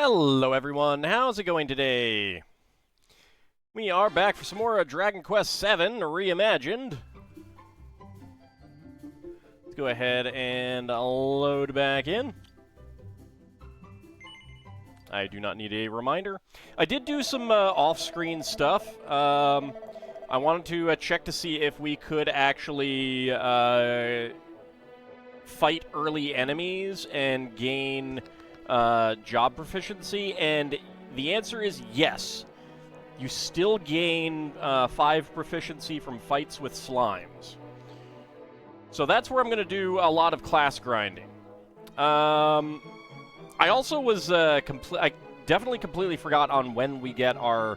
Hello everyone, how's it going today? We are back for some more Dragon Quest VII Reimagined. Let's go ahead and load back in. I do not need a reminder. I did do some off-screen stuff. I wanted to check to see if we could actually fight early enemies and gain job proficiency, and the answer is yes. You still gain 5 proficiency from fights with slimes. So that's where I'm going to do a lot of class grinding. I also was I definitely completely forgot on when we get our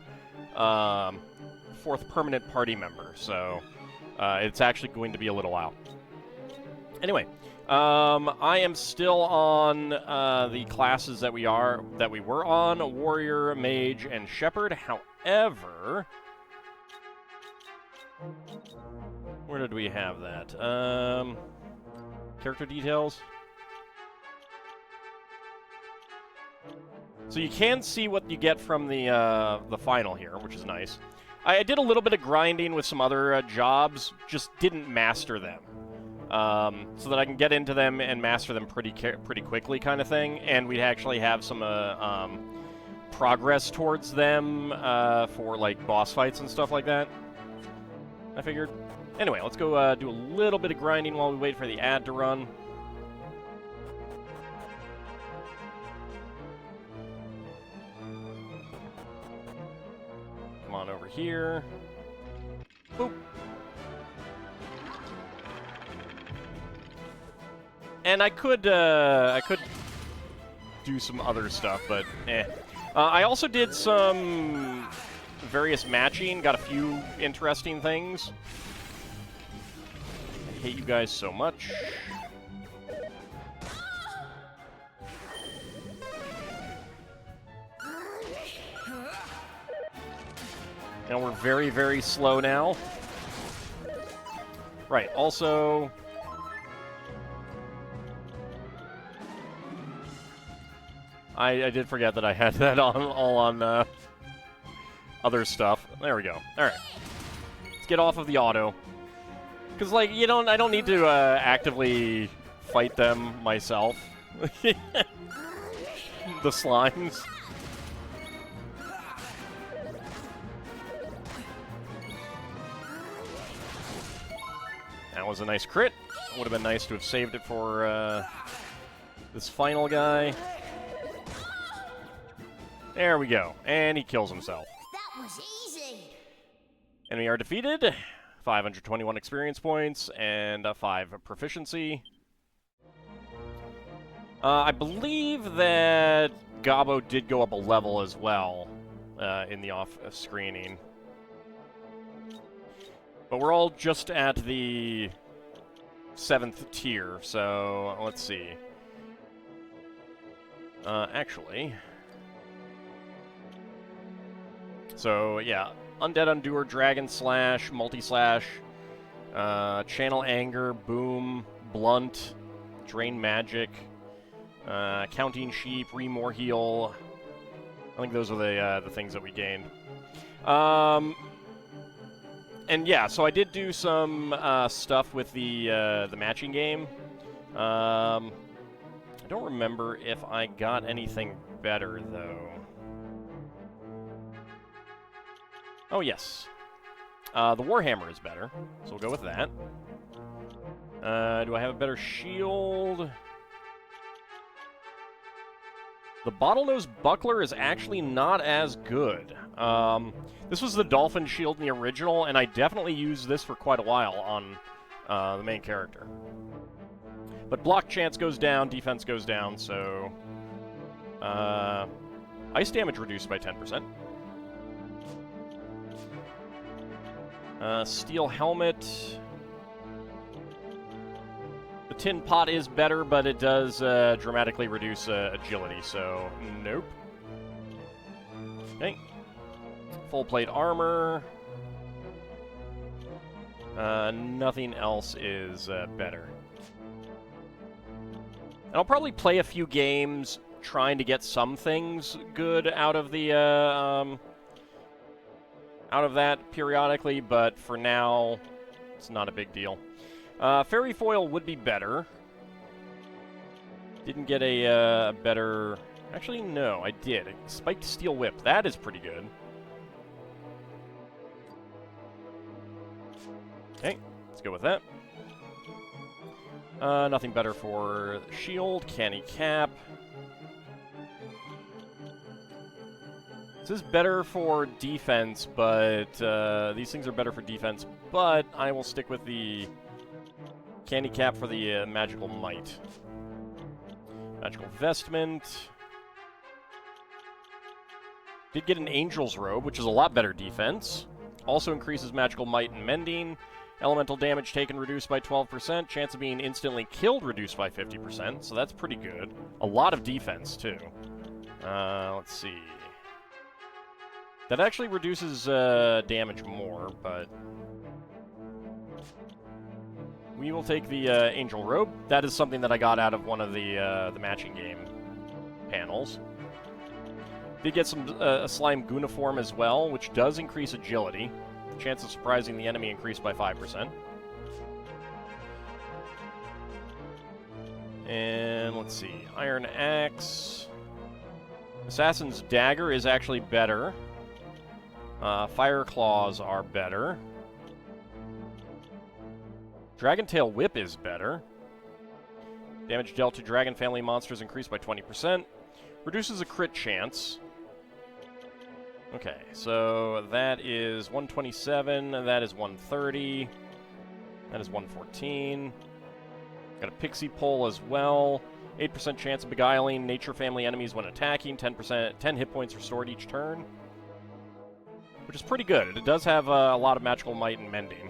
4th permanent party member, so it's actually going to be a little while. Anyway, I am still on the classes that we were on: Warrior, Mage, and Shepherd. However, where did we have that? Character details. So you can see what you get from the final here, which is nice. I did a little bit of grinding with some other jobs, just didn't master them. So that I can get into them and master them pretty quickly, kind of thing, and we'd actually have some progress towards them for like boss fights and stuff like that. I figured. Anyway, let's go do a little bit of grinding while we wait for the ad to run. Come on over here. Boop. And I could do some other stuff, but eh. I also did some various matching, got a few interesting things. I hate you guys so much. And we're very, very slow now. Right, also... I did forget that I had that all on other stuff. There we go. All right, let's get off of the auto, because like I don't need to actively fight them myself. The slimes. That was a nice crit. Would have been nice to have saved it for this final guy. There we go. And he kills himself. That was easy. And we are defeated. 521 experience points and 5 proficiency. I believe that Gabo did go up a level as well in the off-screening. But we're all just at the 7th tier, so let's see. Actually... So, yeah, Undead Undoer, Dragon Slash, Multi-Slash, Channel Anger, Boom, Blunt, Drain Magic, Counting Sheep, Remore Heal. I think those are the things that we gained. And yeah, so I did do some stuff with the matching game. I don't remember if I got anything better, though. Oh, yes. The Warhammer is better, so we'll go with that. Do I have a better shield? The Bottlenose Buckler is actually not as good. This was the Dolphin Shield in the original, and I definitely used this for quite a while on the main character. But block chance goes down, defense goes down, so... ice damage reduced by 10%. Steel helmet. The tin pot is better, but it does dramatically reduce agility, so nope. Okay. Full plate armor. Nothing else is better. And I'll probably play a few games trying to get some things good out of the out of that periodically, but for now, it's not a big deal. Fairy Foil would be better. Didn't get a better... Actually, no, I did. Spiked Steel Whip. That is pretty good. Okay, let's go with that. Nothing better for Shield. Canny Cap. This is better for defense, but these things are better for defense, but I will stick with the Candy Cap for the Magical Might. Magical Vestment. Did get an Angel's Robe, which is a lot better defense. Also increases Magical Might and Mending. Elemental damage taken reduced by 12%. Chance of being instantly killed reduced by 50%, so that's pretty good. A lot of defense, too. Let's see. That actually reduces damage more, but... we will take the Angel Robe. That is something that I got out of one of the matching game panels. Did get some a Slime Gooniform as well, which does increase agility. Chance of surprising the enemy increased by 5%. And let's see. Iron Axe. Assassin's Dagger is actually better. Fire Claws are better. Dragon Tail Whip is better. Damage dealt to Dragon Family monsters increased by 20%. Reduces a crit chance. Okay, so that is 127, that is 130, that is 114. Got a Pixie Pole as well. 8% chance of beguiling Nature Family enemies when attacking. 10 hit points restored each turn. Which is pretty good. It does have a lot of magical might and mending.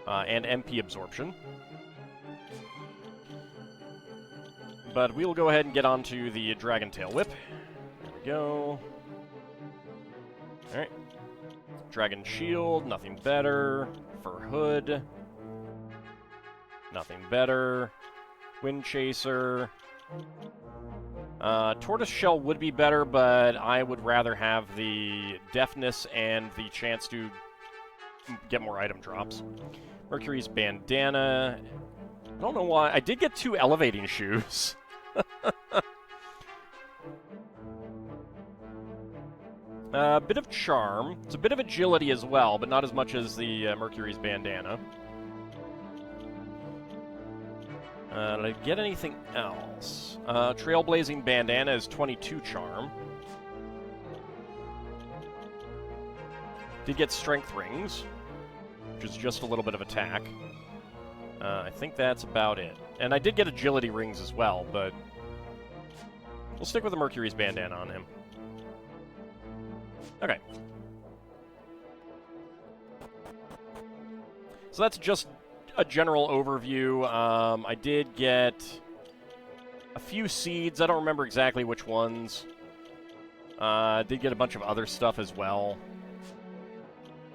And MP absorption. But we will go ahead and get onto the Dragon Tail Whip. There we go. Alright. Dragon Shield, nothing better. Fur Hood. Nothing better. Wind Chaser. Tortoise Shell would be better, but I would rather have the Deafness and the chance to get more item drops. Mercury's Bandana. I don't know why. I did get 2 Elevating Shoes. A bit of Charm. It's a bit of Agility as well, but not as much as the Mercury's Bandana. Did I get anything else? Trailblazing Bandana is 22 Charm. Did get Strength Rings, which is just a little bit of attack. I think that's about it. And I did get Agility Rings as well, but we'll stick with the Mercury's Bandana on him. Okay. So that's just a general overview. I did get a few seeds. I don't remember exactly which ones. I did get a bunch of other stuff as well.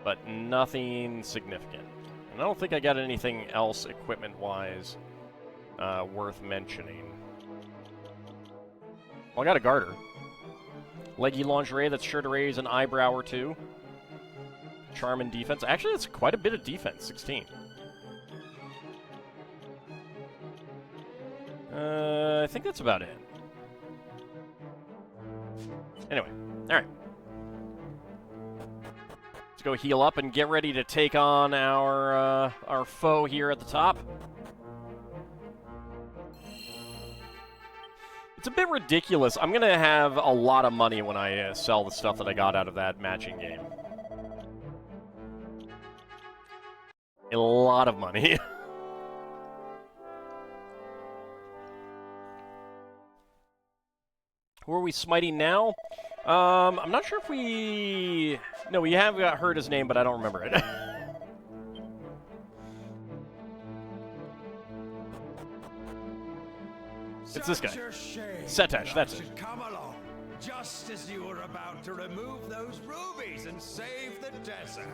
But nothing significant. And I don't think I got anything else equipment-wise worth mentioning. Well, I got a garter. Leggy lingerie that's sure to raise an eyebrow or two. Charm and defense. Actually, that's quite a bit of defense. 16. I think that's about it. Anyway, alright. Let's go heal up and get ready to take on our foe here at the top. It's a bit ridiculous. I'm going to have a lot of money when I sell the stuff that I got out of that matching game. A lot of money. Who are we smiting now? I'm not sure if we... No, we have heard his name, but I don't remember it. It's this guy. Setesh, that's it. Come along, just as you were about to remove those rubies and save the desert.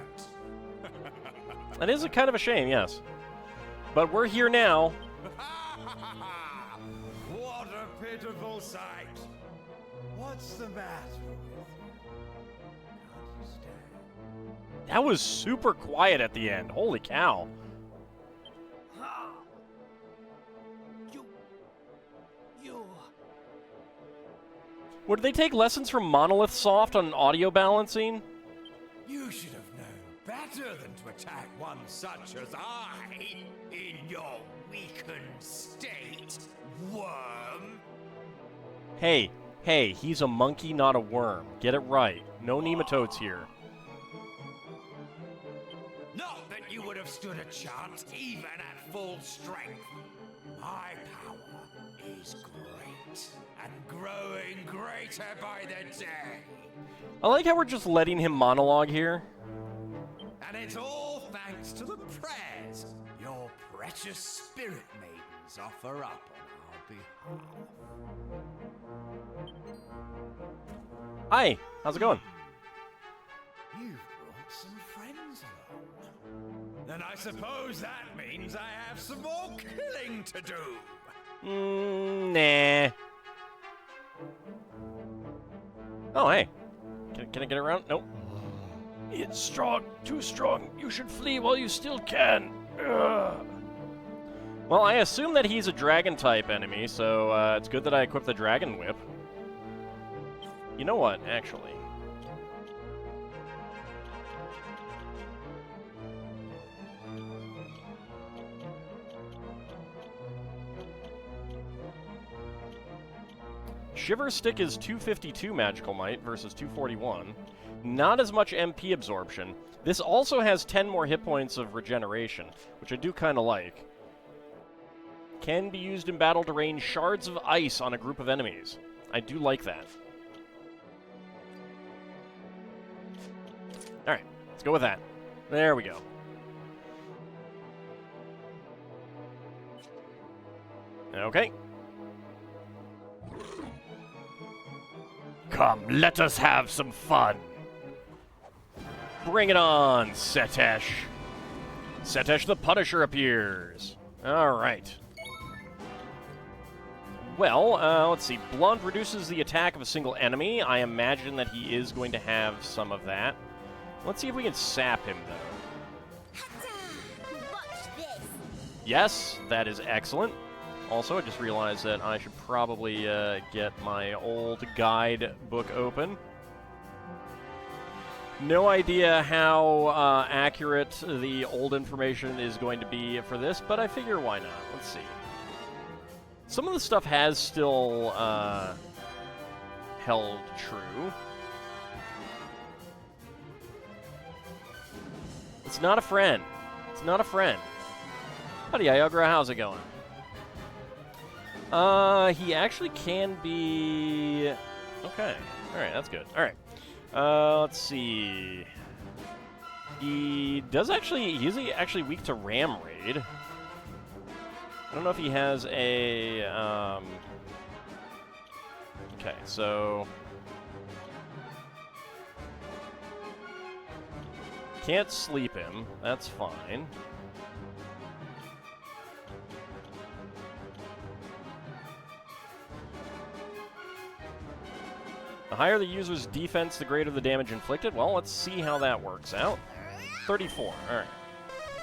That is a kind of a shame, yes. But we're here now. What a pit of beautiful sight. What's the matter with you? Can't you stand? That was super quiet at the end. Holy cow. You. Would they take lessons from Monolith Soft on audio balancing? You should have known better than to attack one such as I in your weakened state, worm. Hey, he's a monkey, not a worm. Get it right. No nematodes here. Not that you would have stood a chance even at full strength. My power is great and growing greater by the day. I like how we're just letting him monologue here. And it's all thanks to the prayers your precious spirit maidens offer up on our behalf. Hi, how's it going? You've brought some friends along. Then I suppose that means I have some more killing to do. Nah. Oh, hey. Can I get around? Nope. It's strong. Too strong. You should flee while you still can. Ugh. Well, I assume that he's a dragon-type enemy, so it's good that I equipped the Dragon Whip. You know what, actually? Shiver Stick is 252 magical might versus 241. Not as much MP absorption. This also has 10 more hit points of regeneration, which I do kind of like. Can be used in battle to rain shards of ice on a group of enemies. I do like that. Alright, let's go with that. There we go. Okay. Come, let us have some fun. Bring it on, Setesh. Setesh the Punisher appears. Alright. Well, let's see. Blunt reduces the attack of a single enemy. I imagine that he is going to have some of that. Let's see if we can sap him, though. Watch this. Yes, that is excellent. Also, I just realized that I should probably get my old guide book open. No idea how accurate the old information is going to be for this, but I figure why not. Let's see. Some of the stuff has still held true. It's not a friend. It's not a friend. Howdy, Iogra. How's it going? He actually can be... Okay. Alright, that's good. Alright. Let's see. He does actually... He's actually weak to Ram Raid. I don't know if he has a... Okay, so... Can't sleep him. That's fine. The higher the user's defense, the greater the damage inflicted. Well, let's see how that works out. 34. Alright.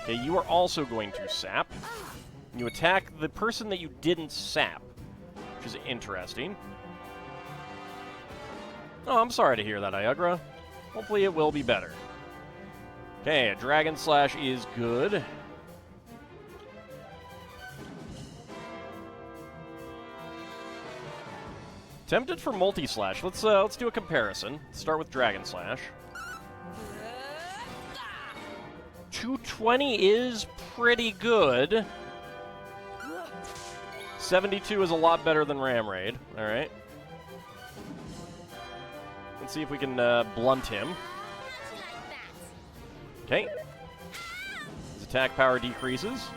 Okay, you are also going to sap. You attack the person that you didn't sap, which is interesting. Oh, I'm sorry to hear that, Iogra. Hopefully it will be better. Okay, a Dragon Slash is good. Tempted for multi-slash. Let's do a comparison. Start with Dragon Slash. 220 is pretty good. 72 is a lot better than Ram Raid. All right. Let's see if we can blunt him. Okay. His attack power decreases.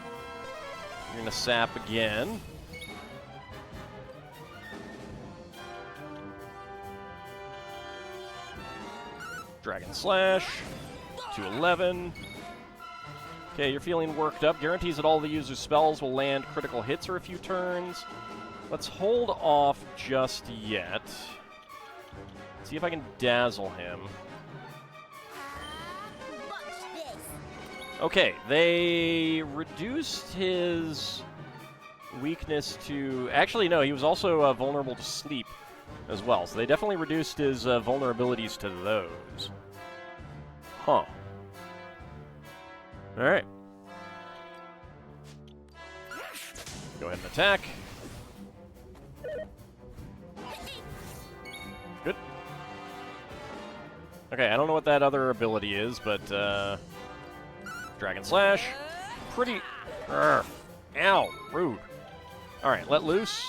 You're gonna sap again. Dragon Slash, 211. Okay, you're feeling worked up. Guarantees that all the user's spells will land critical hits for a few turns. Let's hold off just yet. See if I can dazzle him. Watch this. Okay, they reduced his weakness to... Actually, no, he was also vulnerable to sleep as well. So they definitely reduced his vulnerabilities to those. Huh. Alright. Go ahead and attack. Good. Okay, I don't know what that other ability is, but, Dragon Slash. Pretty... Ow, rude. Alright, let loose.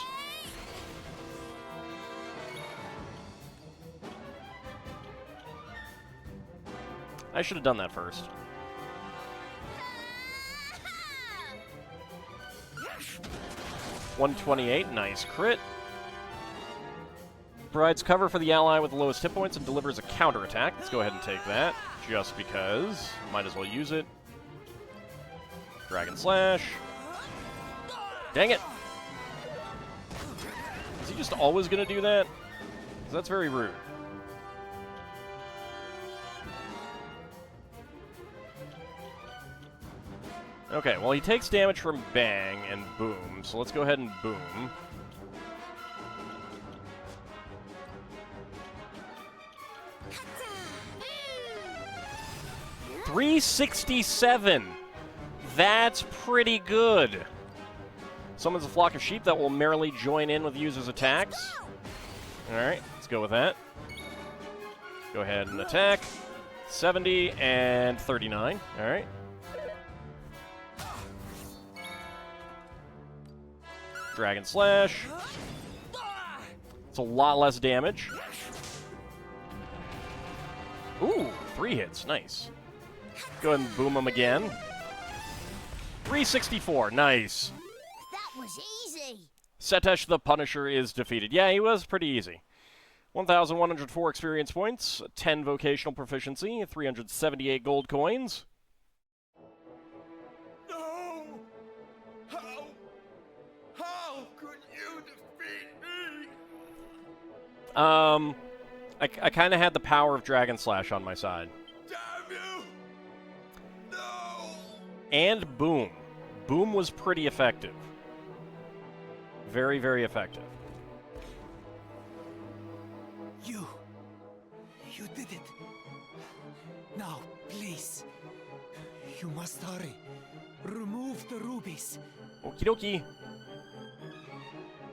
I should have done that first. 128, nice crit. Provides cover for the ally with the lowest hit points and delivers a counterattack. Let's go ahead and take that, just because. Might as well use it. Dragon Slash. Dang it! Is he just always going to do that? 'Cause that's very rude. Okay, well, he takes damage from Bang and Boom, so let's go ahead and Boom. $367! That's pretty good! Summons a flock of sheep that will merrily join in with the user's attacks. Alright, let's go with that. Go ahead and attack. 70 and 39. Alright. Dragon Slash. It's a lot less damage. Ooh, 3 hits. Nice. Go ahead and boom him again. 364. Nice. That was easy. Setesh the Punisher is defeated. Yeah, he was pretty easy. 1,104 experience points, 10 vocational proficiency, 378 gold coins. No! How could you defeat me? I kind of had the power of Dragon Slash on my side. Damn you! No! And Boom. Boom was pretty effective. Very, very effective. You did it. Now, please. You must hurry. Remove the rubies. Okie dokie.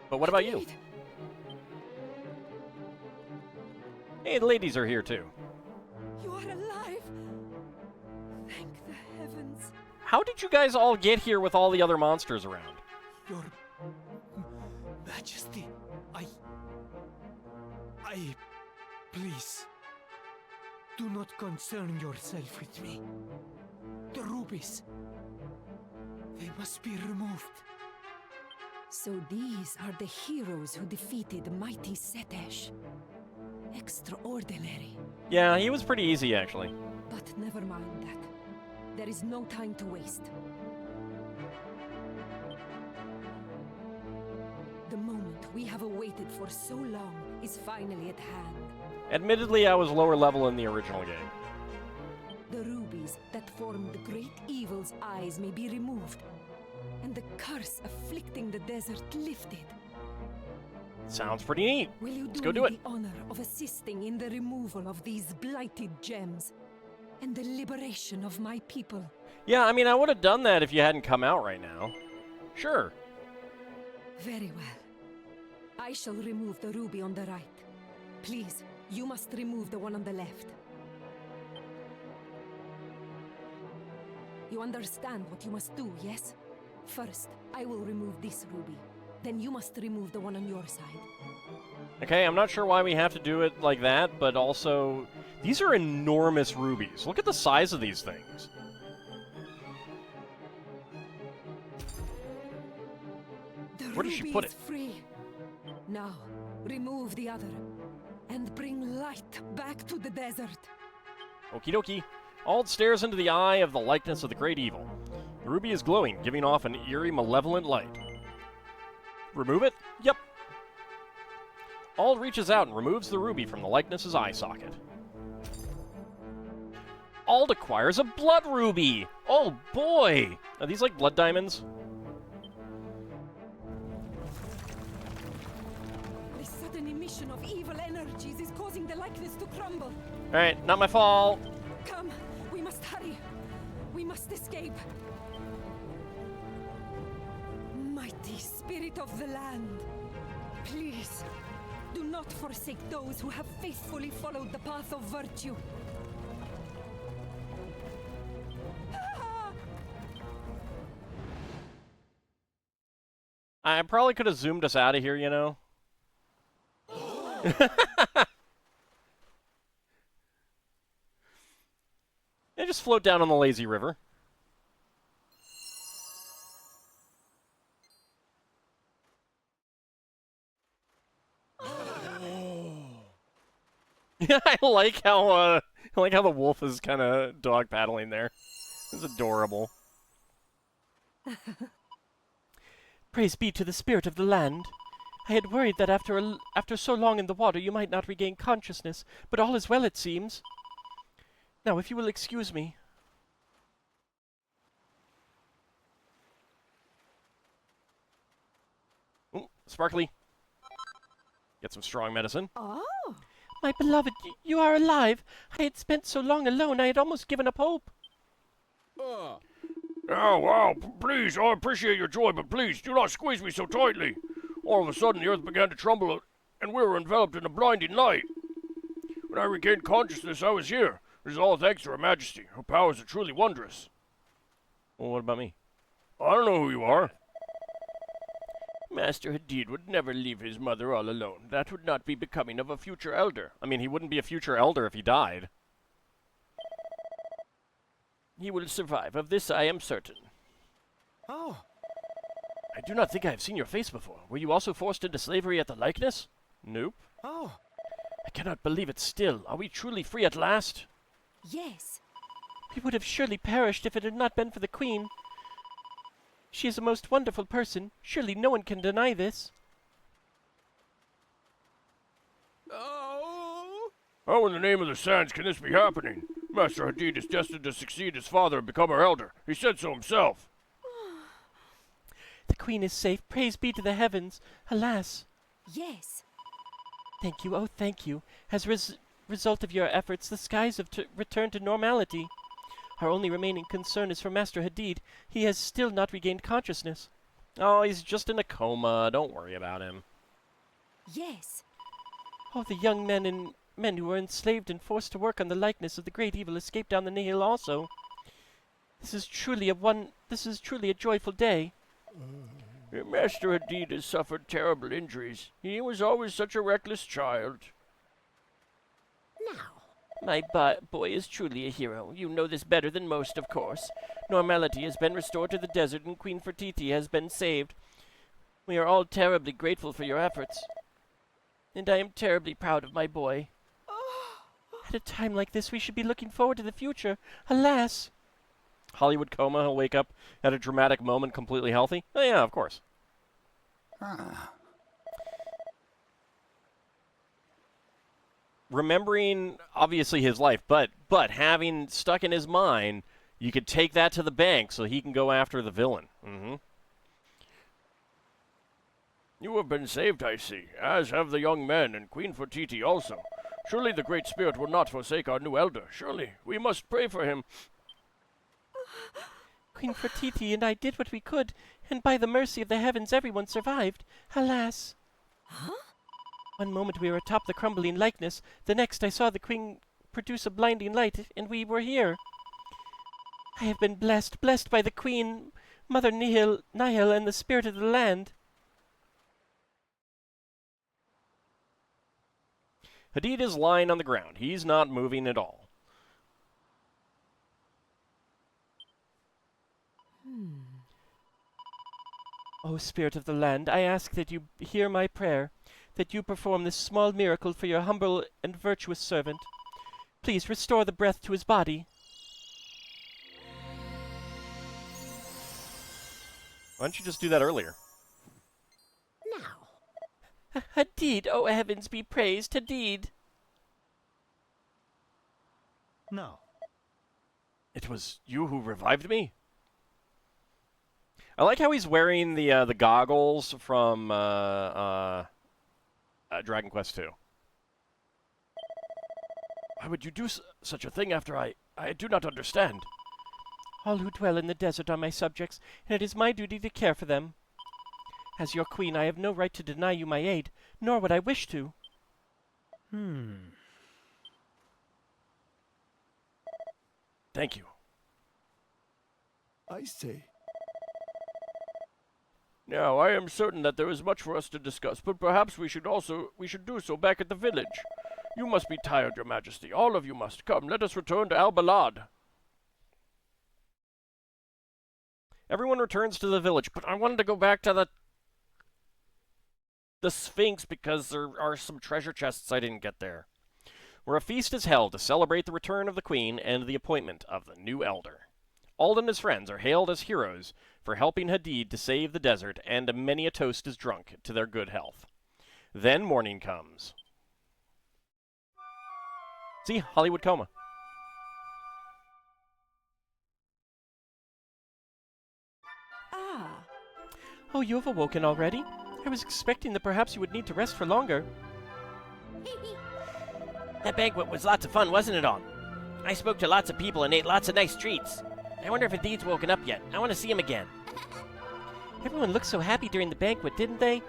But what about you? Hey, the ladies are here too. You are alive! Thank the heavens. How did you guys all get here with all the other monsters around? Your Majesty, please, do not concern yourself with me. The rubies, they must be removed. So these are the heroes who defeated mighty Setesh. Extraordinary. Yeah, he was pretty easy actually. But never mind that. There is no time to waste. The moment we have awaited for so long is finally at hand. Admittedly, I was lower level in the original game. The rubies that form the great evil's eyes may be removed, and the curse afflicting the desert lifted. Sounds pretty neat. Will you Let's do go do me it. the honor of assisting in the removal of these blighted gems and the liberation of my people? Yeah, I mean, I would have done that if you hadn't come out right now. Sure. Very well. I shall remove the ruby on the right. Please, you must remove the one on the left. You understand what you must do, yes? First, I will remove this ruby. Then you must remove the one on your side. Okay, I'm not sure why we have to do it like that, but also, these are enormous rubies. Look at the size of these things. Where does she put it? Free. Now, remove the other, and bring light back to the desert. Okie dokie. Ald stares into the eye of the likeness of the great evil. The ruby is glowing, giving off an eerie, malevolent light. Remove it? Yep. All reaches out and removes the ruby from the likeness's eye socket. Ald acquires a blood ruby! Oh boy! Are these like blood diamonds? The sudden emission of evil energies is causing the likeness to crumble. Alright, not my fault. Come, we must hurry. We must escape. Mighty spirit of the land, please, do not forsake those who have faithfully followed the path of virtue. I probably could have zoomed us out of here, you know? They just float down on the lazy river. Yeah, I like how the wolf is kind of dog paddling there. It's adorable. Praise be to the spirit of the land. I had worried that after so long in the water you might not regain consciousness, but all is well, it seems. Now, if you will excuse me. Ooh, sparkly. Get some strong medicine. Oh, My beloved, you are alive. I had spent so long alone, I had almost given up hope. Oh, wow, please, I appreciate your joy, but please, do not squeeze me so tightly. All of a sudden, the earth began to tremble, and we were enveloped in a blinding light. When I regained consciousness, I was here. It is all thanks to Her Majesty. Her powers are truly wondrous. Well, what about me? I don't know who you are. Master Hadid would never leave his mother all alone. That would not be becoming of a future elder. I mean, he wouldn't be a future elder if he died. He will survive. Of this I am certain. Oh, I do not think I have seen your face before. Were you also forced into slavery at the likeness? Nope. oh. I cannot believe it still. Are we truly free at last? yes. We would have surely perished if it had not been for the Queen. She is a most wonderful person. Surely no one can deny this. Oh! How in the name of the sands can this be happening? Master Hadid is destined to succeed his father and become our elder. He said so himself. The Queen is safe. Praise be to the heavens. Alas. Yes. Thank you. Oh, thank you. As a result of your efforts, the skies have returned to normality. Our only remaining concern is for Master Hadid. He has still not regained consciousness. Oh, he's just in a coma. Don't worry about him. Yes. Oh, the young men who were enslaved and forced to work on the likeness of the great evil escaped down the Nihil also. This is truly a joyful day. Master Hadid has suffered terrible injuries. He was always such a reckless child. Now, My boy is truly a hero. You know this better than most, of course. Normality has been restored to the desert and Queen Fertiti has been saved. We are all terribly grateful for your efforts. And I am terribly proud of my boy. At a time like this, we should be looking forward to the future. Alas! Hollywood coma, he'll wake up at a dramatic moment completely healthy? Oh yeah, of course. Remembering, obviously, his life, but having stuck in his mind, you could take that to the bank so he can go after the villain. You have been saved, I see, as have the young men and Queen Fertiti also. Surely the Great Spirit will not forsake our new elder. Surely we must pray for him. Queen Fertiti and I did what we could, and by the mercy of the heavens everyone survived. Alas! Huh? One moment we were atop the crumbling likeness, the next I saw the Queen produce a blinding light, and we were here. I have been blessed by the Queen, Mother Nihil, and the spirit of the land. Hadid is lying on the ground. He's not moving at all. O Spirit of the land, I ask that you hear my prayer, that you perform this small miracle for your humble and virtuous servant. Please restore the breath to his body. Why don't you just do that earlier? Hadid, oh heavens be praised, Hadid. No. It was you who revived me? I like how he's wearing the goggles from Dragon Quest II. Why would you do such a thing after I do not understand. All who dwell in the desert are my subjects, and it is my duty to care for them. As your queen, I have no right to deny you my aid, nor would I wish to. Thank you. I see. Now, I am certain that there is much for us to discuss, but perhaps we should do so back at the village. You must be tired, your majesty. All of you must. Come, let us return to Al-Balad. Everyone returns to the village, but I wanted to go back to the Sphinx because there are some treasure chests I didn't get there, where a feast is held to celebrate the return of the queen and the appointment of the new elder. Alden and his friends are hailed as heroes for helping Hadid to save the desert, and many a toast is drunk to their good health. Then morning comes. See, Hollywood coma. Ah, Oh, you have awoken already? I was expecting that perhaps you would need to rest for longer. That banquet was lots of fun, wasn't it all? I spoke to lots of people and ate lots of nice treats. I wonder if Hadid's woken up yet. I want to see him again. Everyone looked so happy during the banquet, didn't they?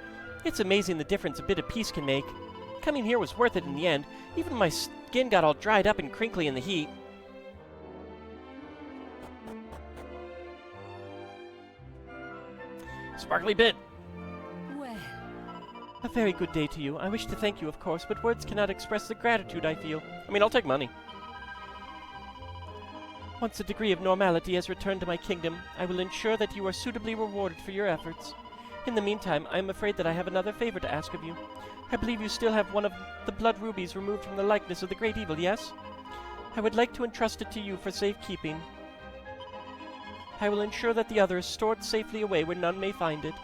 It's amazing the difference a bit of peace can make. Coming here was worth it in the end. Even my skin got all dried up and crinkly in the heat. Sparkly bit. well, A very good day to you. I wish to thank you, of course, but words cannot express the gratitude I feel. I mean, I'll take money. Once a degree of normality has returned to my kingdom, I will ensure that you are suitably rewarded for your efforts. In the meantime, I am afraid that I have another favor to ask of you. I believe you still have one of the blood rubies removed from the likeness of the great evil, yes? I would like to entrust it to you for safekeeping. I will ensure that the other is stored safely away where none may find it.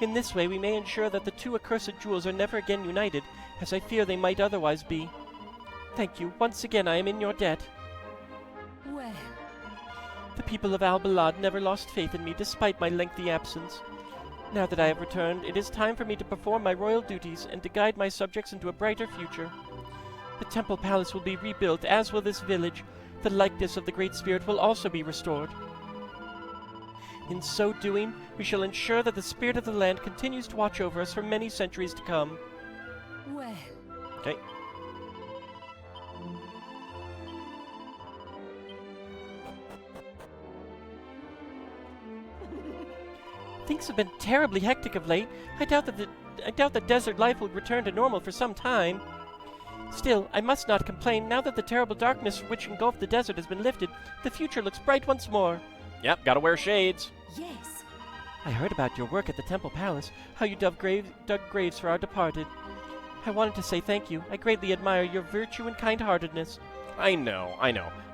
In this way we may ensure that the two accursed jewels are never again united, as I fear they might otherwise be. Thank you. Once again I am in your debt. well, The people of Al-Balad never lost faith in me despite my lengthy absence. Now that I have returned, it is time for me to perform my royal duties and to guide my subjects into a brighter future. The temple palace will be rebuilt, as will this village. The likeness of the Great Spirit will also be restored. In so doing, we shall ensure that the spirit of the land continues to watch over us for many centuries to come. well. Okay. Things have been terribly hectic of late. I doubt that desert life will return to normal for some time. Still, I must not complain. Now that the terrible darkness which engulfed the desert has been lifted, the future looks bright once more. Yep, gotta wear shades. Yes, I heard about your work at the Temple Palace, how you dug graves for our departed. I wanted to say thank you. I greatly admire your virtue and kind-heartedness. I know.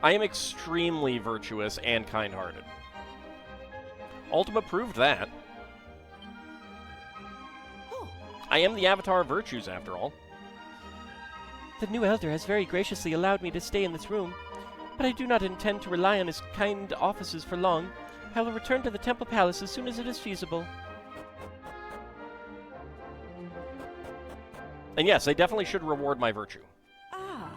I am extremely virtuous and kind-hearted. Ultima proved that. oh, I am the avatar of virtues, after all. The new elder has very graciously allowed me to stay in this room, but I do not intend to rely on his kind offices for long. I will return to the Temple Palace as soon as it is feasible. And yes, they definitely should reward my virtue. ah,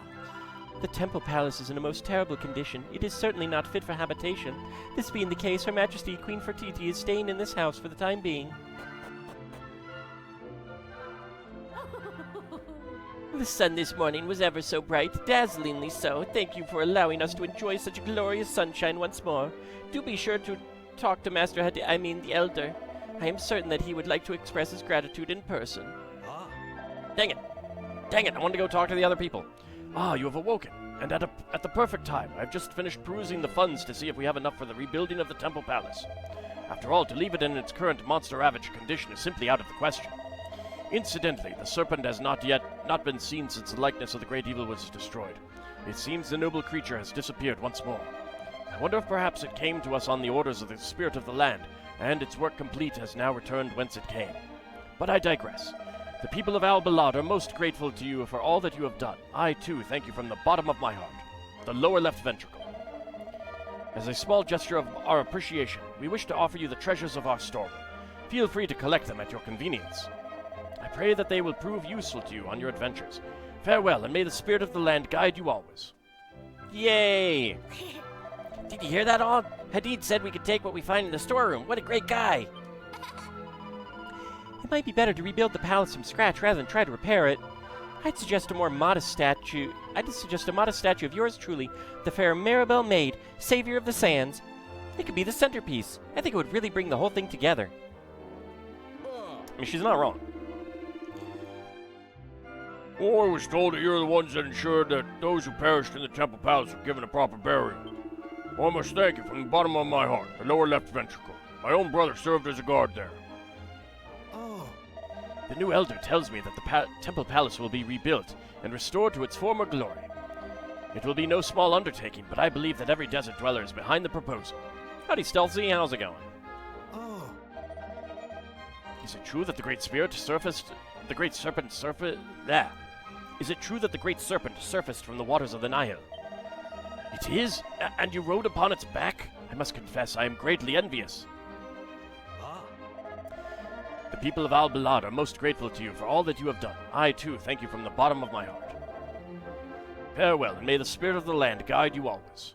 The Temple Palace is in a most terrible condition. It is certainly not fit for habitation. This being the case, Her Majesty Queen Fertiti is staying in this house for the time being. The sun this morning was ever so bright, dazzlingly so. Thank you for allowing us to enjoy such glorious sunshine once more. Do be sure to talk to Master the Elder. I am certain that he would like to express his gratitude in person. Ah, Dang it, I wanted to go talk to the other people. Ah, you have awoken, and at the perfect time. I've just finished perusing the funds to see if we have enough for the rebuilding of the Temple Palace. After all, to leave it in its current monster-ravaged condition is simply out of the question. Incidentally, the serpent has not been seen since the likeness of the great evil was destroyed. It seems the noble creature has disappeared once more. I wonder if perhaps it came to us on the orders of the spirit of the land, and its work complete has now returned whence it came. But I digress. The people of Albalad are most grateful to you for all that you have done. I, too, thank you from the bottom of my heart. The lower left ventricle. As a small gesture of our appreciation, we wish to offer you the treasures of our storeroom. Feel free to collect them at your convenience. I pray that they will prove useful to you on your adventures. Farewell, and may the spirit of the land guide you always. Yay! Did you hear that all? Hadid said we could take what we find in the storeroom. What a great guy! It might be better to rebuild the palace from scratch rather than try to repair it. I'd suggest a modest statue of yours truly, the fair Maribel Maid, savior of the sands. It could be the centerpiece. I think it would really bring the whole thing together. I mean, she's not wrong. Oh, I was told that you're the ones that ensured that those who perished in the temple palace were given a proper burial. Well, I must thank you from the bottom of my heart, the lower left ventricle. My own brother served as a guard there. The new elder tells me that the temple palace will be rebuilt and restored to its former glory. It will be no small undertaking, but I believe that every desert dweller is behind the proposal. Howdy, Stealthy. How's it going? Is it true that the great spirit surfaced? The great serpent surfaced? Is it true that the great serpent surfaced from the waters of the Nile? It is? And you rode upon its back? I must confess, I am greatly envious. The people of Albalad are most grateful to you for all that you have done. I, too, thank you from the bottom of my heart. Farewell, and may the spirit of the land guide you always.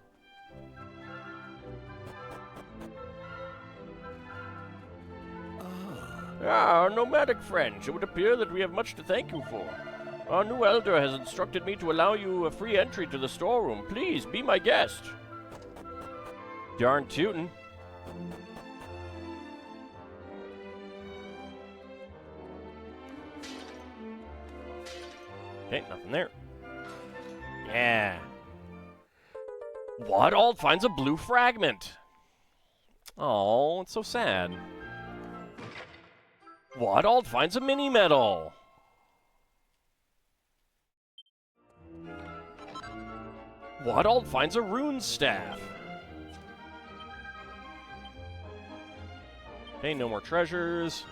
Our nomadic friends, it would appear that we have much to thank you for. Our new elder has instructed me to allow you a free entry to the storeroom. Please, be my guest. Darn tootin'. Okay, nothing there. Yeah. What? Alt finds a blue fragment. Oh, it's so sad. What? Alt finds a mini medal. What? Alt finds a rune staff. Okay, no more treasures.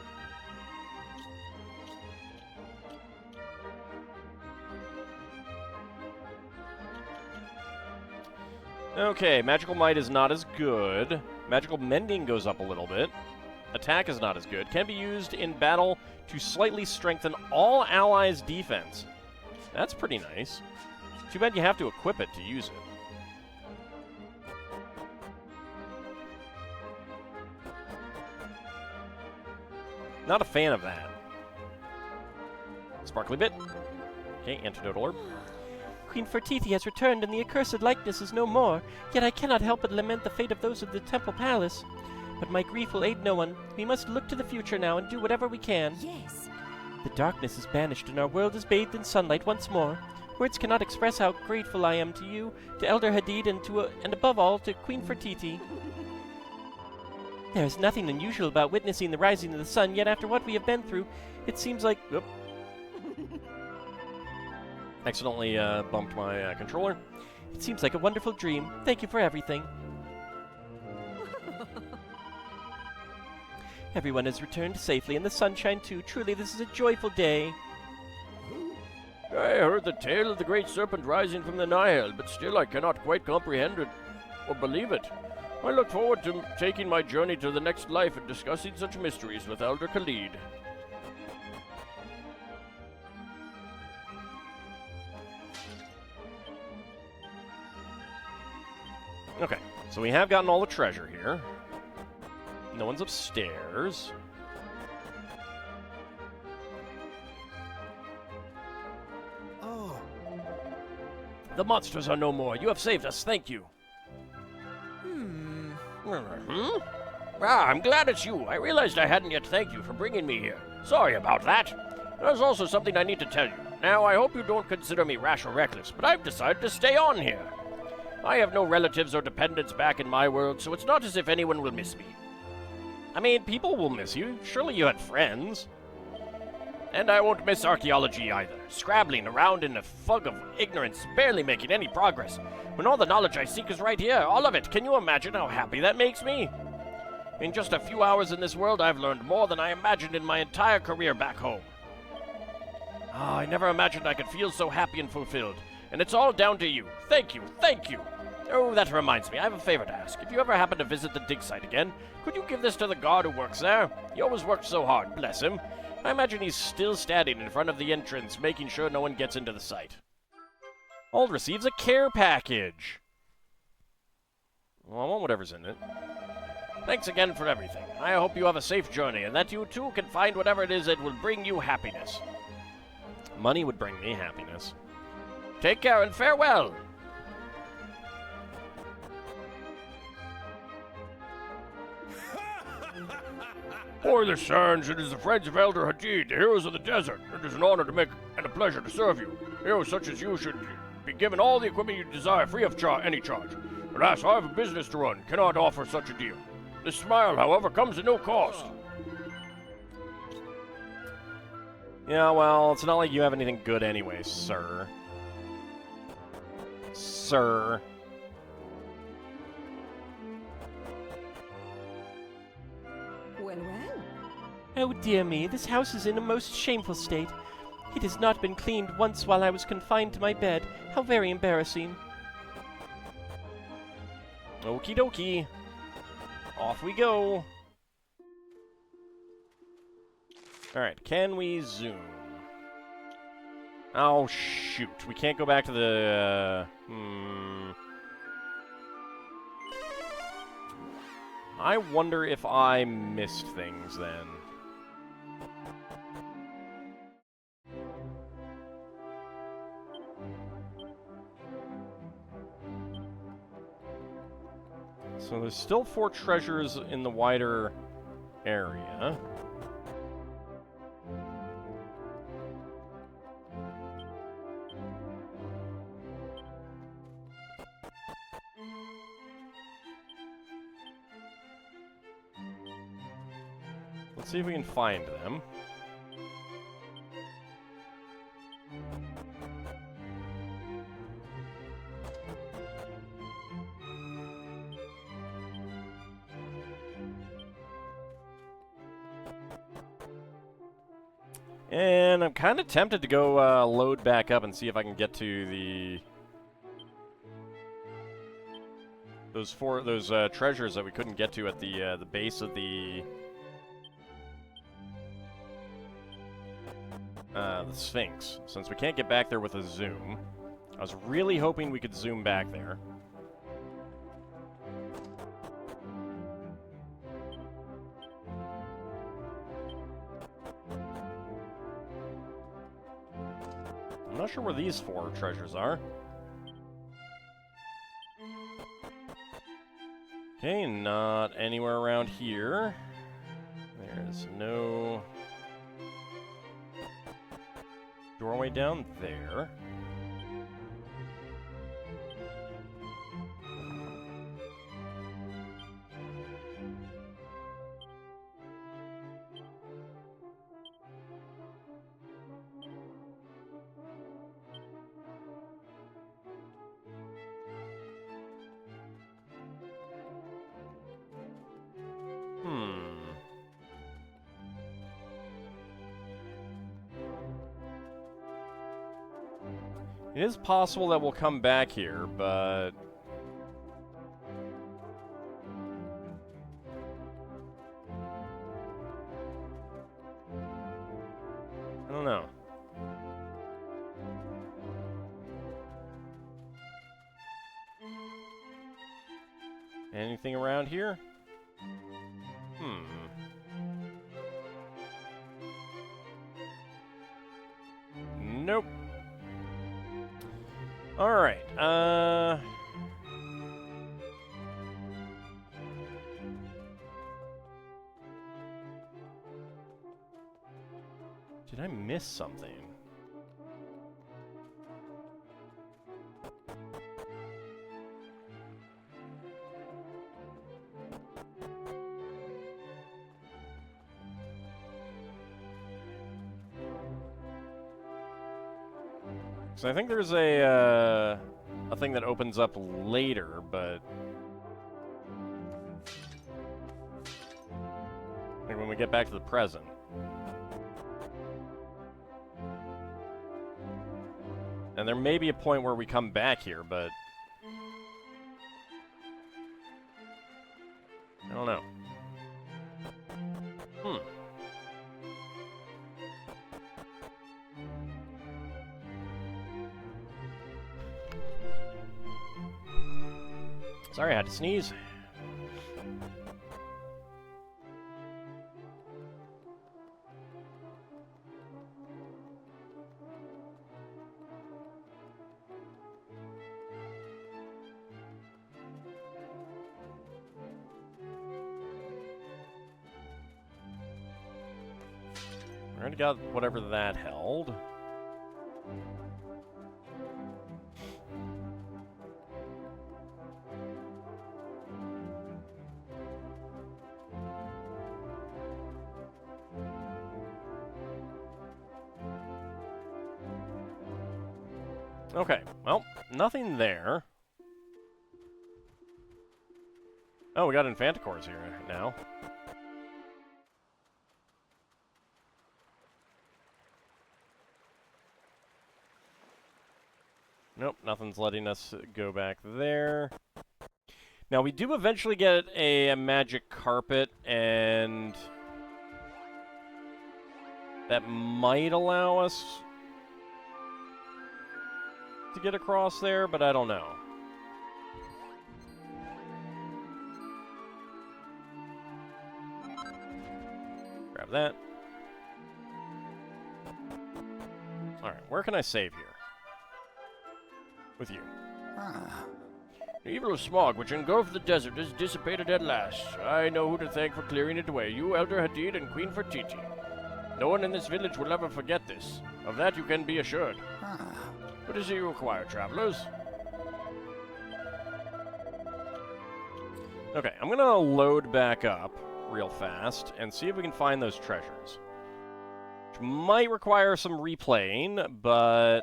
Okay, Magical Might is not as good. Magical Mending goes up a little bit. Attack is not as good. Can be used in battle to slightly strengthen all allies' defense. That's pretty nice. Too bad you have to equip it to use it. Not a fan of that. Sparkly bit. Okay, Antidotal Orb. Queen Fertiti has returned, and the accursed likeness is no more. Yet I cannot help but lament the fate of those of the temple palace. But my grief will aid no one. We must look to the future now and do whatever we can. Yes. The darkness is banished, and our world is bathed in sunlight once more. Words cannot express how grateful I am to you, to Elder Hadid, and above all, to Queen Fertiti. There is nothing unusual about witnessing the rising of the sun, yet after what we have been through, it seems like... Yep. Accidentally bumped my controller. It seems like a wonderful dream. Thank you for everything. Everyone has returned safely, and the sunshine too. Truly, this is a joyful day. I heard the tale of the great serpent rising from the Nile, but still I cannot quite comprehend it or believe it. I look forward to taking my journey to the next life and discussing such mysteries with Elder Khalid. Okay, so we have gotten all the treasure here. No one's upstairs. The monsters are no more. You have saved us. Thank you. I'm glad it's you. I realized I hadn't yet thanked you for bringing me here. Sorry about that. There's also something I need to tell you. Now, I hope you don't consider me rash or reckless, but I've decided to stay on here. I have no relatives or dependents back in my world, so it's not as if anyone will miss me. I mean, people will miss you. Surely you had friends. And I won't miss archaeology either, scrabbling around in a fog of ignorance, barely making any progress, when all the knowledge I seek is right here, all of it. Can you imagine how happy that makes me? In just a few hours in this world, I've learned more than I imagined in my entire career back home. I never imagined I could feel so happy and fulfilled. And it's all down to you. Thank you, thank you. Oh, that reminds me, I have a favor to ask. If you ever happen to visit the dig site again, could you give this to the guard who works there? He always worked so hard, bless him. I imagine he's still standing in front of the entrance, making sure no one gets into the site. Ald receives a care package. Well, I want whatever's in it. Thanks again for everything. I hope you have a safe journey, and that you too can find whatever it is that will bring you happiness. Money would bring me happiness. Take care and farewell! Boy, the Sands, it is the friends of Elder Hadid, the heroes of the desert. It is an honor to make and a pleasure to serve you. Heroes such as you should be given all the equipment you desire, free of any charge. Alas, I have a business to run, cannot offer such a deal. This smile, however, comes at no cost. Yeah, well, it's not like you have anything good anyway, sir. Sir. Well, well. Oh dear me, this house is in a most shameful state. It has not been cleaned once while I was confined to my bed. How very embarrassing. Okie dokie. Off we go. Alright, can we zoom? Oh, shoot. We can't go back to the... I wonder if I missed things then. So there's still 4 treasures in the wider area. Let's see if we can find them. And I'm kind of tempted to go load back up and see if I can get to the those treasures that we couldn't get to at the base of the Sphinx. Since we can't get back there with a zoom, I was really hoping we could zoom back there. I'm not sure where these 4 treasures are. Okay, not anywhere around here. There's no doorway down there. It is possible that we'll come back here, but... I don't know. Anything around here? Nope. Alright, did I miss something? So I think there's a thing that opens up later, but like when we get back to the present. And there may be a point where we come back here, but... I don't know. Sorry, I had to sneeze. I already got whatever that held. Okay, well, nothing there. Oh, we got Infanticores here now. Nope, nothing's letting us go back there. Now, we do eventually get a magic carpet, and that might allow us to get across there, but I don't know. Grab that. Alright, where can I save here? With you. The evil of smog, which engulfed the desert, is dissipated at last. I know who to thank for clearing it away, you, Elder Hadid, and Queen Fertiti. No one in this village will ever forget this. Of that you can be assured. What does you require, travelers? Okay, I'm gonna load back up real fast and see if we can find those treasures. Which might require some replaying, but...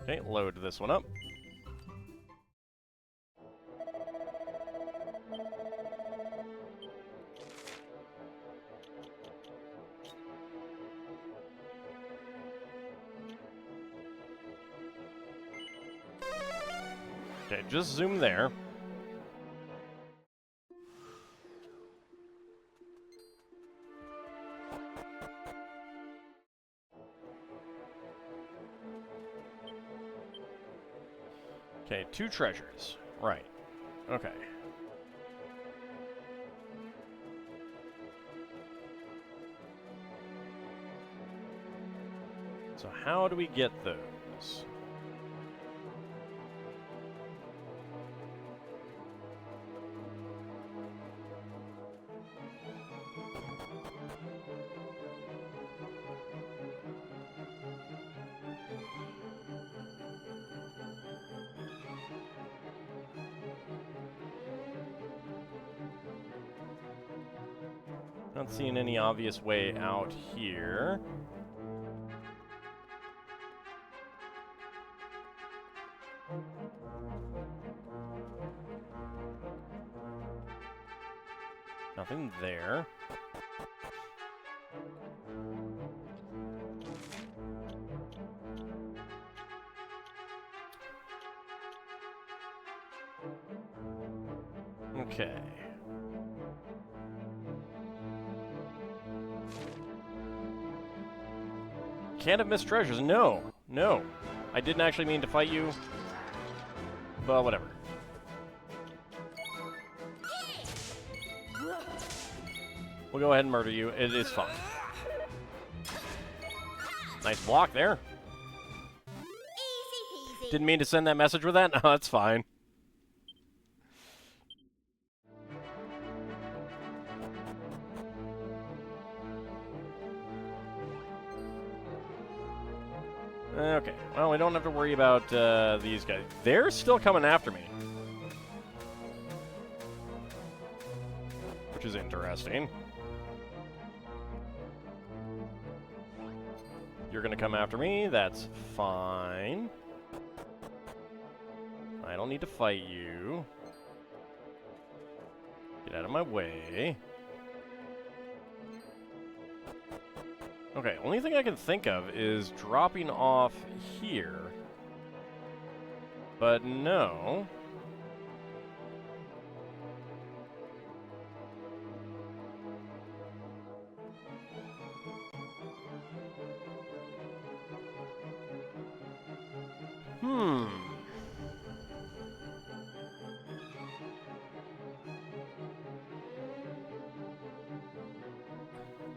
Okay, load this one up. Okay, just zoom there. Okay, 2 treasures. Right. Okay. So how do we get those? Not seeing any obvious way out here. Nothing there. Okay. Can't have missed treasures. No. No. I didn't actually mean to fight you. But whatever. We'll go ahead and murder you. It is fine. Nice block there. Easy peasy. Didn't mean to send that message with that. No, that's fine. Okay, well, we don't have to worry about these guys. They're still coming after me. Which is interesting. you're gonna come after me. That's fine. I don't need to fight you. Get out of my way. Okay, only thing I can think of is dropping off here. But no.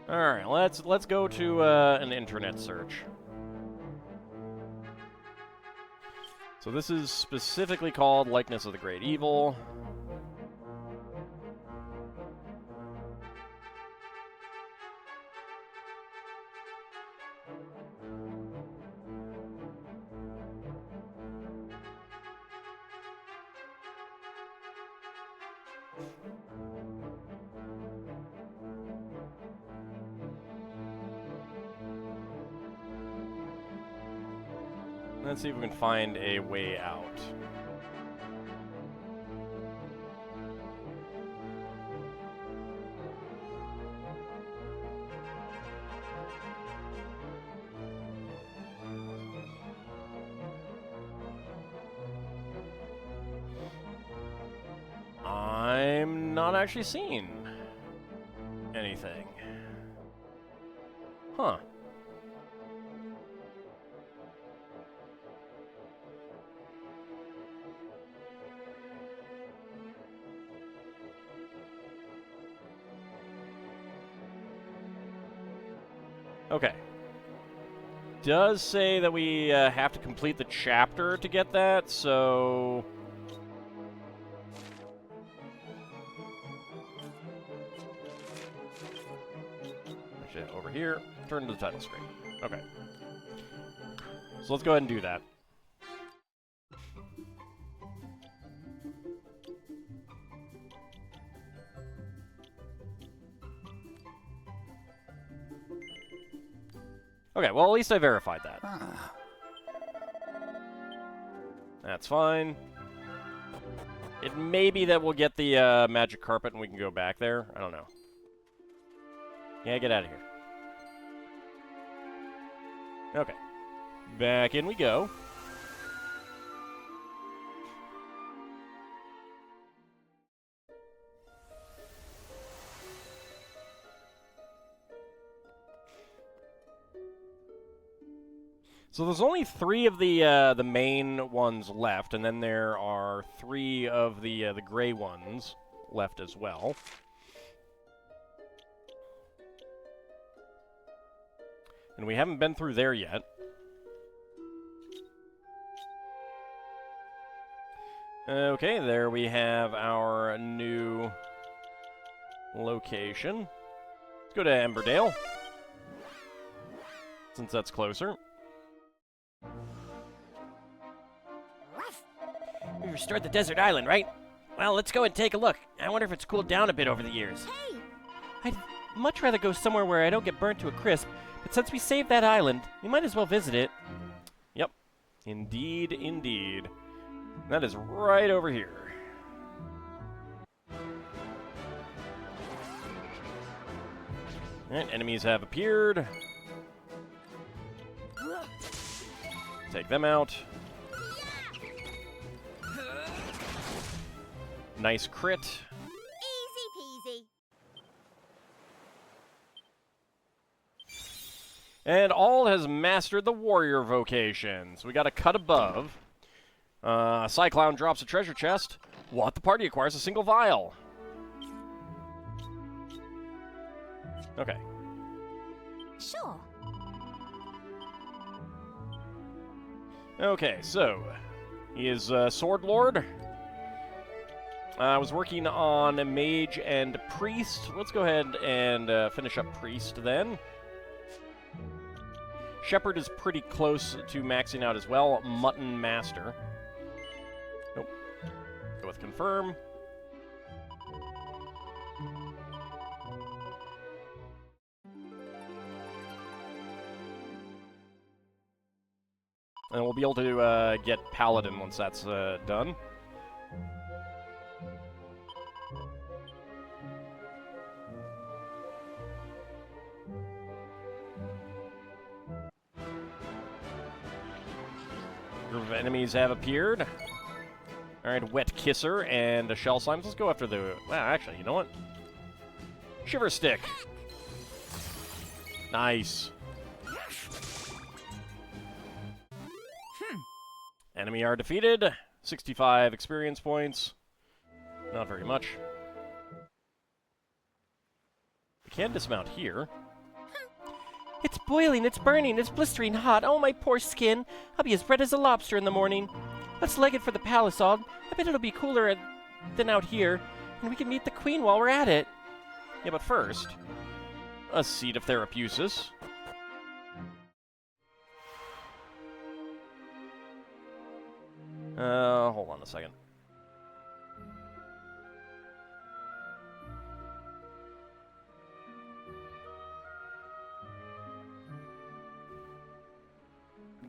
Alright, let's go to an internet search. So this is specifically called Likeness of the Great Evil. Let's see if we can find a way out. I'm not actually seeing anything. Huh. Okay. Does say that we have to complete the chapter to get that, so... Actually, over here, turn to the title screen. Okay. So let's go ahead and do that. Okay, well, at least I verified that. That's fine. It may be that we'll get the magic carpet and we can go back there. I don't know. Yeah, get out of here. Okay. Back in we go. So there's only 3 of the main ones left, and then there are 3 of the gray ones left as well. And we haven't been through there yet. Okay, there we have our new location. Let's go to Emberdale, since that's closer. We restored the desert island, right? Well, let's go and take a look. I wonder if it's cooled down a bit over the years. Hey! I'd much rather go somewhere where I don't get burnt to a crisp, but since we saved that island, we might as well visit it. Yep. Indeed, indeed. That is right over here. Alright, enemies have appeared. Take them out. Nice crit. Easy peasy. And all has mastered the warrior vocation. So we got a cut above. Cyclown drops a treasure chest. What? The party acquires a single vial. Okay. Sure. Okay, so he is Sword Lord. I was working on Mage and Priest. Let's go ahead and finish up Priest then. Shepherd is pretty close to maxing out as well. Mutton Master. Nope. Go with Confirm. And we'll be able to get Paladin once that's done. Group of enemies have appeared. Alright, Wet Kisser and a Shell Slime. Let's go after the... Well, actually, you know what? Shiver Stick. Nice. Enemy are defeated. 65 experience points. Not very much. We can dismount here. It's boiling, it's burning, it's blistering hot. Oh, my poor skin. I'll be as red as a lobster in the morning. Let's leg it for the palace, Og. I bet it'll be cooler than out here, and we can meet the queen while we're at it. Yeah, but first, a seat of Therapusis. Hold on a second.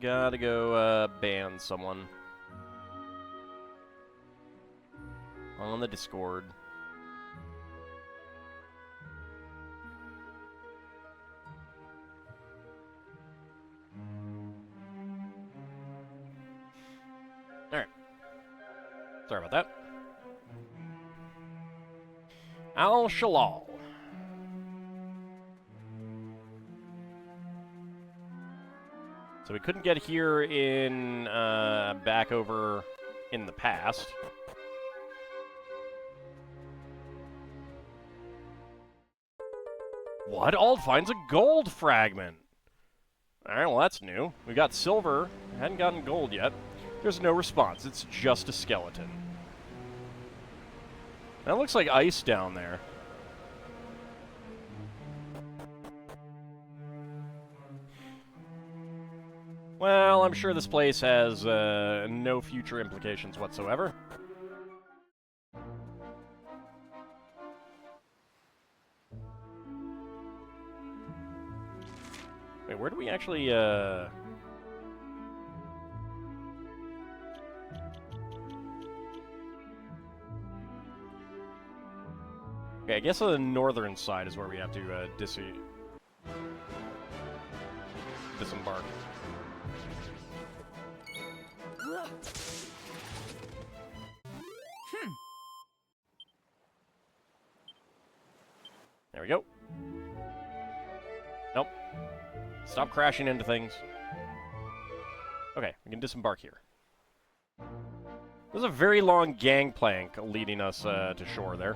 Gotta go, ban someone. On the Discord. Alright. Sorry about that. Al-Shalal. So we couldn't get here in, back over in the past. What? Ald finds a gold fragment. Alright, well that's new. We got silver. Hadn't gotten gold yet. There's no response. It's just a skeleton. That looks like ice down there. Well, I'm sure this place has no future implications whatsoever. Wait, where do we actually, Okay, I guess on the northern side is where we have to, disembark. There we go. Nope. Stop crashing into things. Okay, we can disembark here. There's a very long gangplank leading us to shore there.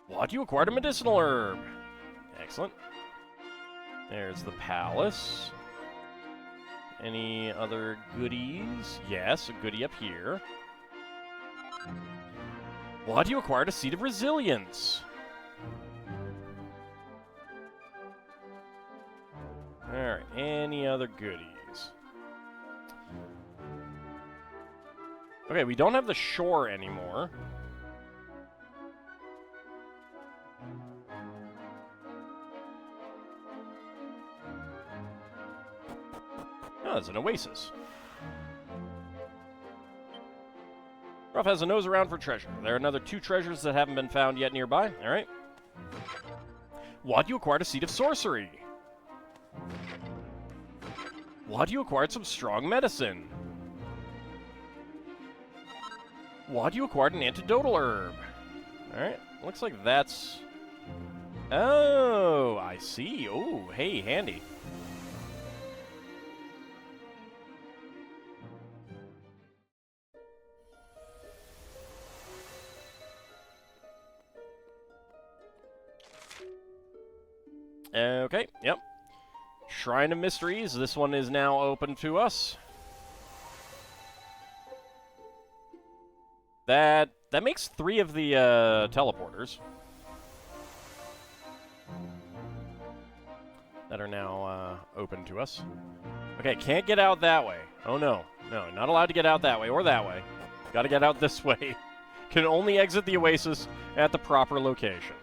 What? You acquired a medicinal herb. Excellent. There's the palace. Any other goodies? Yes, a goodie up here. What? You acquired a seed of resilience. Alright, any other goodies? Okay, we don't have the shore anymore. Oh, there's an oasis. Ruff has a nose around for treasure. There are another 2 treasures that haven't been found yet nearby. Alright. What? You acquired a seed of sorcery. What? You acquired some strong medicine. What? You acquired an antidotal herb. Alright. Looks like that's... Oh, I see. Oh, hey, handy. Okay, yep. Shrine of Mysteries. This one is now open to us. That makes 3 of the teleporters that are now open to us. Okay, can't get out that way. Oh no, no, not allowed to get out that way or that way. Got to get out this way. Can only exit the oasis at the proper location.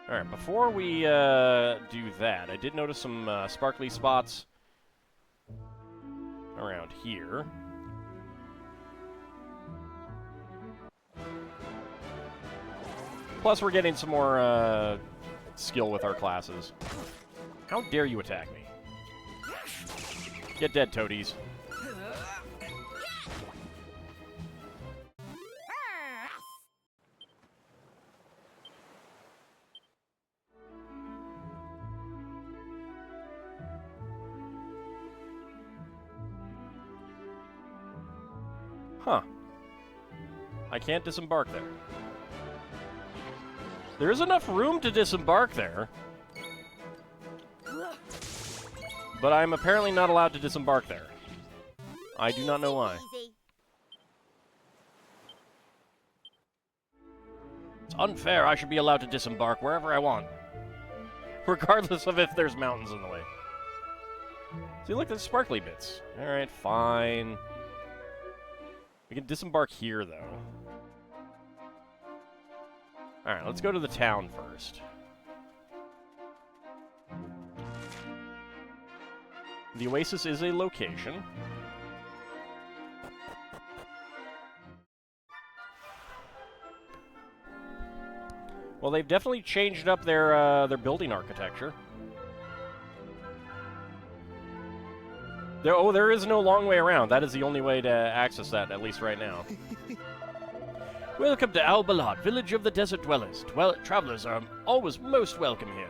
Alright, before we do that, I did notice some sparkly spots around here. Plus, we're getting some more skill with our classes. How dare you attack me? Get dead, toadies. Huh. I can't disembark there. There is enough room to disembark there. But I'm apparently not allowed to disembark there. I do not know why. Easy. It's unfair. I should be allowed to disembark wherever I want. Regardless of if there's mountains in the way. See, look, there's sparkly bits. Alright, fine. We can disembark here, though. Alright, let's go to the town first. The oasis is a location. Well, they've definitely changed up their building architecture. There is no long way around. That is the only way to access that, at least right now. Welcome to Al-Balad, village of the desert dwellers. Travelers are always most welcome here.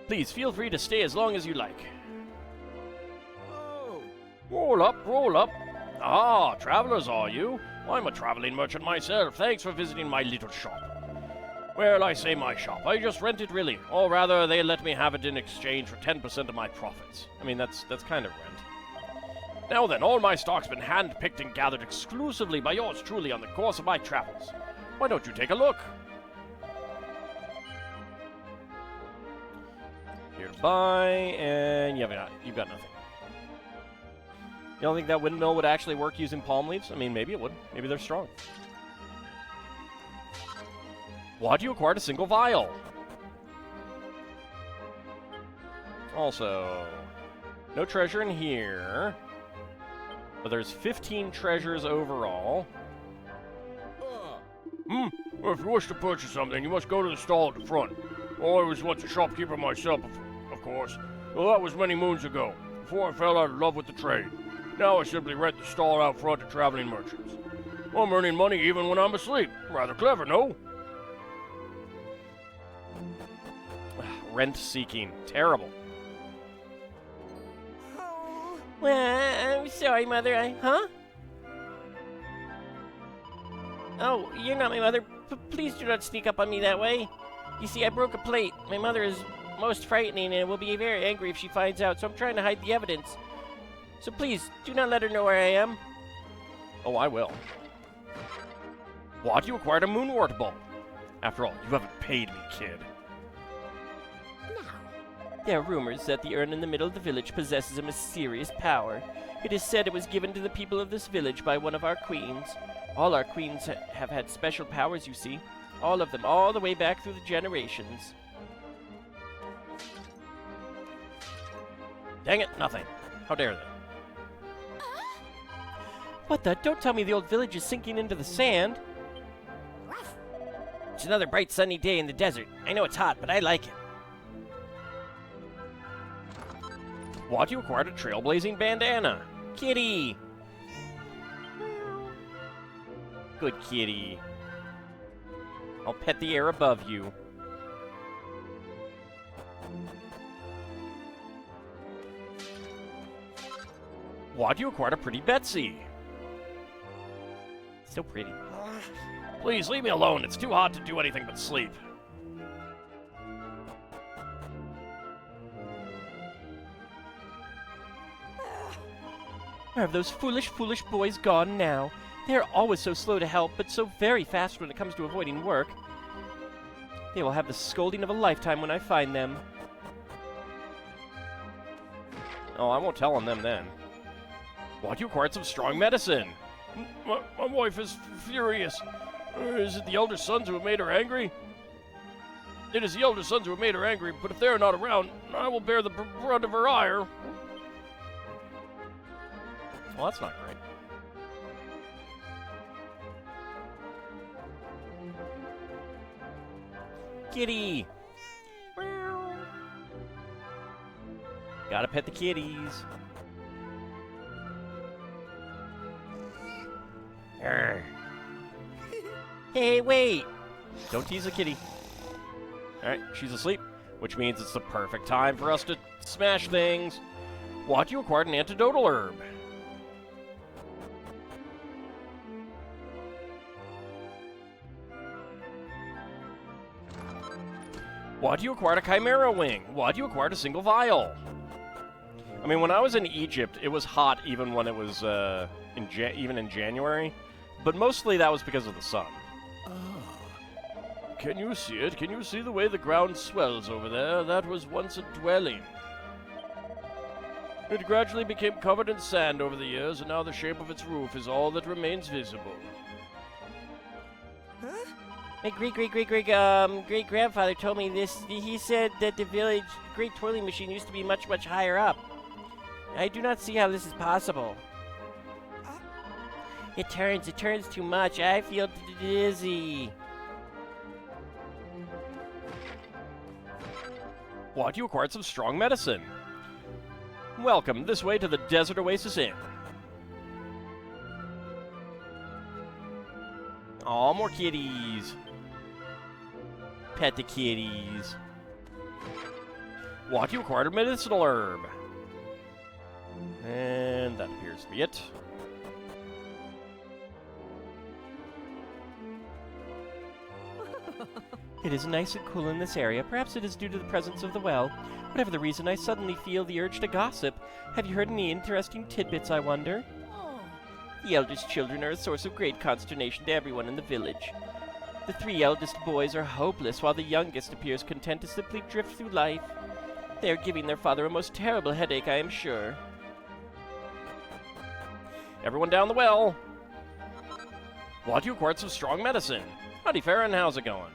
Please feel free to stay as long as you like. Oh, Roll up, roll up. Ah, travelers are you? I'm a traveling merchant myself. Thanks for visiting my little shop. Well, I say my shop. I just rent it really. Or rather, they let me have it in exchange for 10% of my profits. I mean, that's kind of rent. Now then, all my stock's been hand-picked and gathered exclusively by yours truly on the course of my travels. Why don't you take a look? Here to buy, and you've got nothing. You don't think that windmill would actually work using palm leaves? I mean, maybe it would. Maybe they're strong. Why do you acquire a single vial? Also, no treasure in here. But there's 15 treasures overall. Well, if you wish to purchase something, you must go to the stall at the front. I was once a shopkeeper myself, of course. Well, that was many moons ago, before I fell out of love with the trade. Now I simply rent the stall out front to traveling merchants. I'm earning money even when I'm asleep. Rather clever, no? Rent seeking. Terrible. Well, I'm sorry, Mother. Huh? Oh, you're not my mother. Please do not sneak up on me that way. You see, I broke a plate. My mother is most frightening and will be very angry if she finds out, so I'm trying to hide the evidence. So please, do not let her know where I am. Oh, I will. What? You acquired a moonwort bulb. After all, you haven't paid me, kid. There are rumors that the urn in the middle of the village possesses a mysterious power. It is said it was given to the people of this village by one of our queens. All our queens have had special powers, you see. All of them, all the way back through the generations. Dang it, nothing. How dare they? What the? Don't tell me the old village is sinking into the sand. It's another bright sunny day in the desert. I know it's hot, but I like it. What? You acquired a trailblazing bandana. Kitty! Good kitty. I'll pet the air above you. What? You acquired a pretty Betsy. So pretty. Please, leave me alone. It's too hot to do anything but sleep. Where have those foolish boys gone now? They are always so slow to help, but so very fast when it comes to avoiding work. They will have the scolding of a lifetime when I find them. Oh, I won't tell on them then. What? You acquired some strong medicine. My wife is furious. Is it the elder sons who have made her angry? It is the elder sons who have made her angry, but if they are not around, I will bear the brunt of her ire. Well, that's not great. Kitty! Gotta pet the kitties. Arr. Hey, wait! Don't tease the kitty. Alright, she's asleep, which means it's the perfect time for us to smash things. What? You acquired an antidotal herb. What? You acquired a chimera wing. What? You acquired a single vial. I mean, when I was in Egypt, it was hot even when it was even in January, but mostly that was because of the sun. Can you see it? Can you see the way the ground swells over there? That was once a dwelling. It gradually became covered in sand over the years, and now the shape of its roof is all that remains visible. My great-grandfather told me this. He said that the village great twirling machine used to be much, much higher up. I do not see how this is possible. It turns too much. I feel dizzy. What? You acquired some strong medicine. Welcome this way to the Desert Oasis Inn. Aw, more kitties. Pet the kitties. What? You acquired a medicinal herb. And that appears to be it. It is nice and cool in this area. Perhaps it is due to the presence of the well. Whatever the reason, I suddenly feel the urge to gossip. Have you heard any interesting tidbits, I wonder? The eldest children are a source of great consternation to everyone in the village. The 3 eldest boys are hopeless, while the youngest appears content to simply drift through life. They are giving their father a most terrible headache, I am sure. Everyone down the well. What? You acquired some strong medicine. Howdy, Farron. How's it going?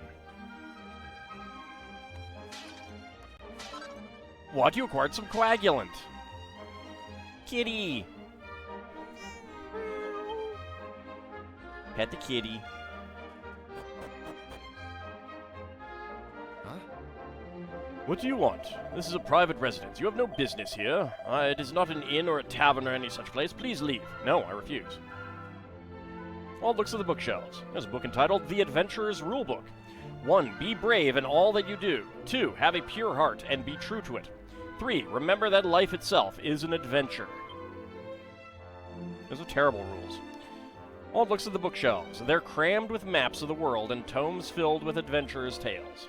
What? You acquired some coagulant. Kitty! Pet the kitty. What do you want? This is a private residence. You have no business here. It is not an inn or a tavern or any such place. Please leave. No, I refuse. All looks at the bookshelves. There's a book entitled The Adventurer's Rulebook. 1. Be brave in all that you do. 2. Have a pure heart and be true to it. 3. Remember that life itself is an adventure. Those are terrible rules. All looks at the bookshelves. They're crammed with maps of the world and tomes filled with adventurers' tales.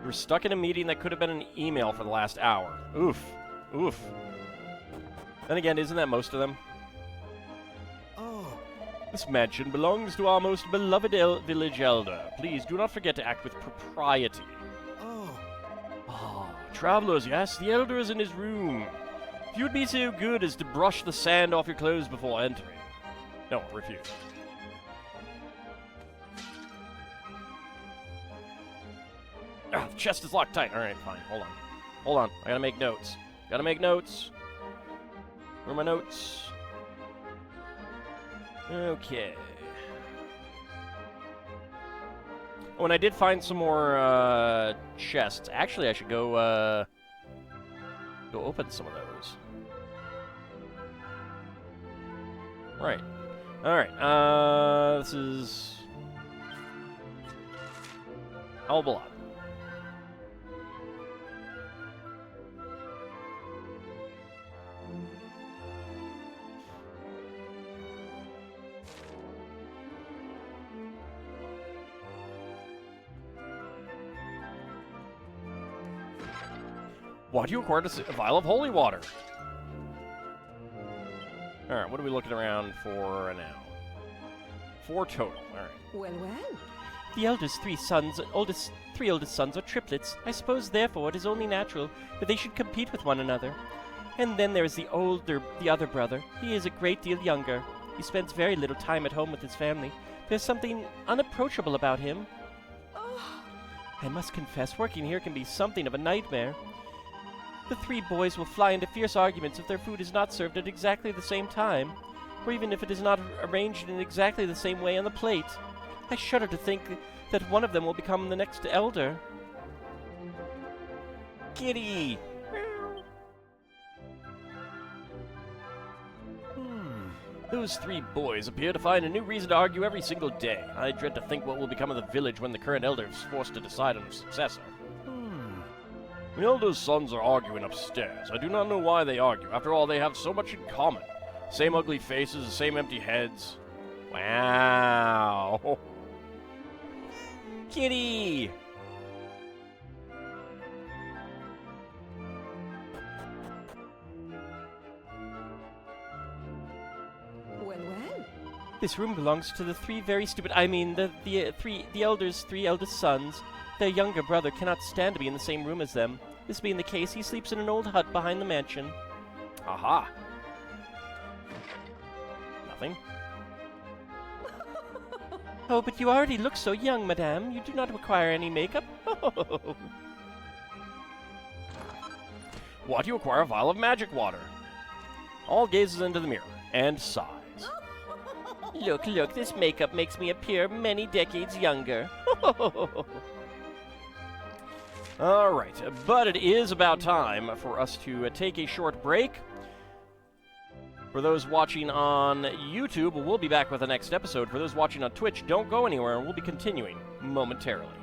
We're stuck in a meeting that could have been an email for the last hour. Oof. Oof. Then again, isn't that most of them? This mansion belongs to our most beloved village elder. Please do not forget to act with propriety. Travelers, yes, the elder is in his room. If you would be so good as to brush the sand off your clothes before entering. No, refuse. Ah, the chest is locked tight. Alright, fine. Hold on. Hold on. I gotta make notes. Gotta make notes. Where are my notes? Okay. Oh, and I did find some more chests. Actually, I should go open some of those. Right. Alright. This is Albalot. What? You acquired a vial of holy water. Alright, what are we looking around for now? 4 total. Alright. Well. The eldest three oldest sons are triplets. I suppose, therefore, it is only natural that they should compete with one another. And then there is the other brother. He is a great deal younger. He spends very little time at home with his family. There's something unapproachable about him. I must confess, working here can be something of a nightmare. The three boys will fly into fierce arguments if their food is not served at exactly the same time, or even if it is not arranged in exactly the same way on the plate. I shudder to think that one of them will become the next elder. Kitty! Those three boys appear to find a new reason to argue every single day. I dread to think what will become of the village when the current elder is forced to decide on a successor. The elder's sons are arguing upstairs. I do not know why they argue. After all, they have so much in common. Same ugly faces, the same empty heads. Wow. Kitty! Well, well. This room belongs to the three very stupid. I mean, the elder's three eldest sons. Their younger brother cannot stand to be in the same room as them. This being the case, he sleeps in an old hut behind the mansion. Aha. Nothing. Oh, but you already look so young, madame. You do not require any makeup. What? You acquire a vial of magic water. All gazes into the mirror and sighs. Look, look, this makeup makes me appear many decades younger. Alright, but it is about time for us to take a short break. For those watching on YouTube, we'll be back with the next episode. For those watching on Twitch, don't go anywhere, and we'll be continuing momentarily.